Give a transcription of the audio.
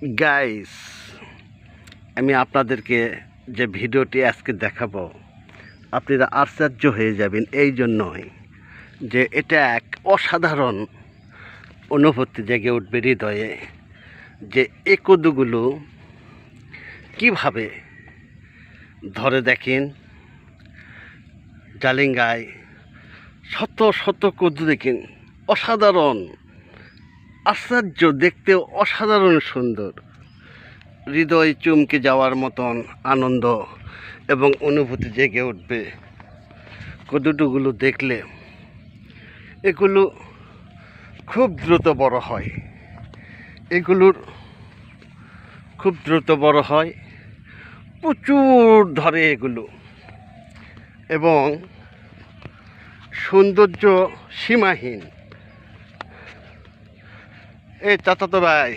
Guys, আমি আপনাদেরকে যে ভিডিওটি আজকে দেখাবো আপনারা আশ্চর্য হয়ে যাবেন। এই জন্যই যে এটা এক অসাধারণ অনুভূতি জেগে উঠবে হৃদয়ে, যে এই কদুগুলো কীভাবে ধরে দেখেন। জালিঙ্গায় শত শত কদু দেখেন, অসাধারণ, আশ্চর্য, দেখতেও অসাধারণ সুন্দর, হৃদয় চমকে যাওয়ার মতন আনন্দ এবং অনুভূতি জেগে উঠবে কদুগুলো দেখলে। এগুলো খুব দ্রুত বড় হয়, এগুলোর খুব দ্রুত বড় হয়, প্রচুর ধরে এগুলো, এবং সৌন্দর্য সীমাহীন। এই চাচাতো ভাই,